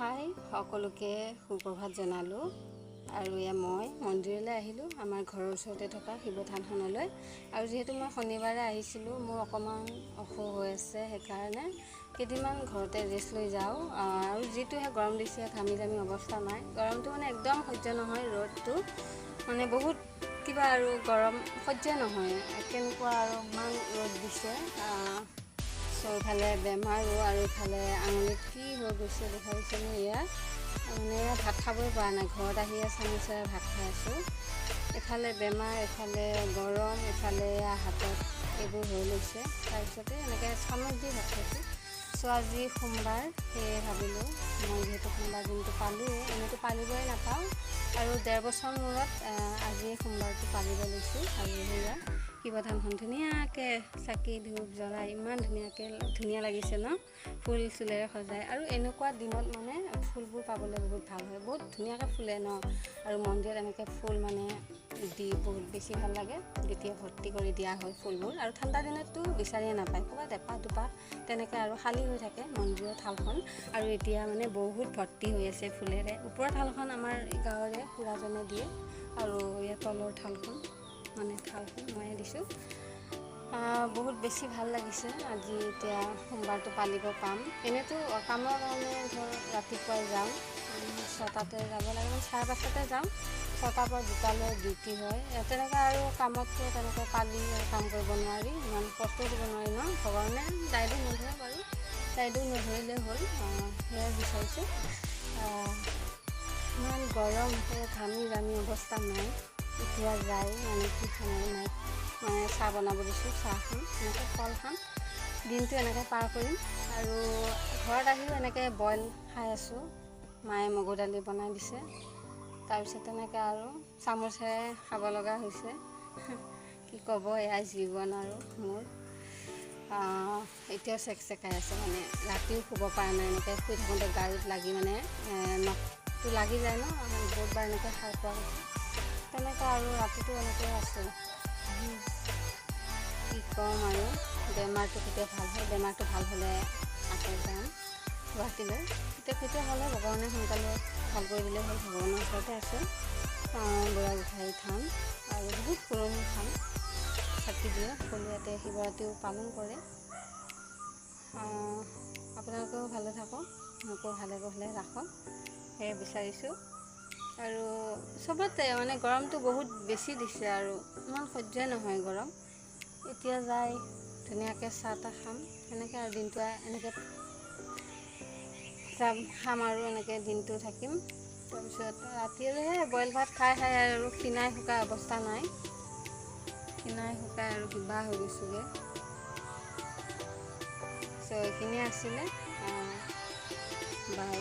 হাই সকলোকে সুপ্ৰভাত জনালোঁ আৰু মই মন্দিৰলৈ আহিলোঁ আমাৰ ঘৰৰ ওচৰতে থকা শিৱ থানখনলৈ। আৰু যিহেতু মই শনিবাৰে আহিছিলোঁ, মোৰ অকণমান অসুখ হৈ আছে, সেইকাৰণে কেইদিনমান ঘৰতে ৰেষ্ট লৈ যাওঁ। আৰু যিটোহে গৰম দিছে, ঘামি জামি অৱস্থা নাই। গৰমটো মানে একদম সহ্য নহয়, ৰ'দটো মানে বহুত কিবা আৰু গৰম সহ্য নহয়, কেনেকুৱা আৰু ইমান ৰ'দ দিছে। ইফালে বেমাৰো আৰু ইফালে আঙুলিত কি হৈ গৈছে দেখা গৈছে মোৰ। এয়া মানে ভাত খাবই পৰা নাই, ঘৰত আহি চামুচেৰে ভাত খাই আছোঁ। এফালে বেমাৰ, এফালে গৰম, এফালে হাতত এইবোৰ হৈ লৈছে। তাৰপিছতে এনেকৈ চামুচ দি ভাত খাইছোঁ। আজি সোমবাৰ, সেয়ে ভাবিলোঁ মই যিহেতু সোমবাৰ দিনটো পালোঁৱেই, এনেইতো পালিবই নাপাওঁ, আৰু 1.5 বছৰ মূৰত আজি সোমবাৰটো পালিব লৈছোঁ। আৰু সেয়া শিৱ থানখন ধুনীয়াকৈ চাকি ধূপ জ্বলাই ইমান ধুনীয়া লাগিছে ন, ফুল চুলেৰে সজায়। আৰু এনেকুৱা দিনত মানে ফুলবোৰ পাবলৈ বহুত ভাল হয়, বহুত ধুনীয়াকৈ ফুলে ন। আৰু মন্দিৰত এনেকৈ ফুল মানে দি বহুত বেছি ভাল লাগে, যেতিয়া ভৰ্তি কৰি দিয়া হয় ফুলবোৰ। আৰু ঠাণ্ডা দিনততো বিচাৰিয়ে নাপায়, ক'ৰবাত এপাহ দুপাহ তেনেকৈ আৰু খালী হৈ থাকে মন্দিৰৰ থালখন। আৰু এতিয়া মানে বহুত ভৰ্তি হৈ আছে ফুলেৰে। ওপৰৰ থালখন আমাৰ গাঁৱৰে খুৰাজনে দিয়ে, আৰু ইয়াৰ তলৰ থালখন ময়ে দিছোঁ। বহুত বেছি ভাল লাগিছে আজি, এতিয়া সোমবাৰটো পালিব পাম। এনেইতো কামৰ কাৰণে ৰাতিপুৱাই যাওঁ, 6টাতে যাব লাগে, 5:30 যাওঁ। 6টাৰ পৰা 2টালৈ ডিউটি হয়। তেনেকৈ আৰু কামততো তেনেকৈ পালি কাম কৰিব নোৱাৰি, ইমান কষ্ট কৰিব নোৱাৰি ন। ভগৱানে দায়িত্ব নধৰে বাৰু, দায়িত্ব নধৰিলেই হ'ল, সেয়াই বিচাৰিছোঁ। ইমান গৰম, ঘামি জামি অৱস্থা নাই। এতিয়া যায় মানে কি খাম নাই, মানে চাহ বনাব দিছোঁ, চাহ খাম, এনেকৈ ফল খাম, দিনটো এনেকৈ পাৰ কৰিম। আৰু ঘৰত আহিও এনেকৈ বইল খাই আছোঁ, মায়ে মগু দালি বনাই দিছে। তাৰপিছত তেনেকৈ আৰু চামুচেৰে খাব লগা হৈছে। কি ক'ব, এয়া জীৱন আৰু মোৰ। এতিয়াও চেকচেকাই আছে, মানে ৰাতিও শুব পৰা নাই। এনেকৈ শুই থাকোঁতে গাৰুত লাগি মানে নখটো লাগি যায় ন, বহুতবাৰ এনেকৈ সাৰ পোৱা হৈছে। তেনেকৈ আৰু ৰাতিটো এনেকৈ আছোঁ। কি ক'ম আৰু, বেমাৰটো কেতিয়া ভাল হয়, বেমাৰটো ভাল হ'লে আকৌ যাম গুৱাহাটীলৈ। কেতিয়া হ'লে ভগৱানে সোনকালে ভাল কৰি দিলে হ'ল। ভগৱানৰ ওচৰতে আছোঁ, বুঢ়া গোঁসাই থান আৰু বহুত পুৰণি থান, চাকি দিয়ে, সকলোৱে শিৱৰাত্ৰিও পালন কৰে। আপোনালোকেও ভালে থাকক, মোকো ভালে কুশলে ৰাখক, সেয়ে বিচাৰিছোঁ। আৰু চবতে মানে গৰমটো বহুত বেছি দিছে, আৰু ইমান সহ্যই নহয় গৰম। এতিয়া যাই ধুনীয়াকৈ চাহ তাহ খাম, এনেকৈ আৰু দিনটো এনেকৈ খাম আৰু এনেকৈ দিনটো থাকিম। তাৰপিছত ৰাতিলৈহে বইল ভাত খাই আৰু খিনাই শুকাই অৱস্থা নাই, খিনাই শুকাই আৰু কিবা হৈ গৈছোঁগৈ। এইখিনিয়ে আছিলে, বাই।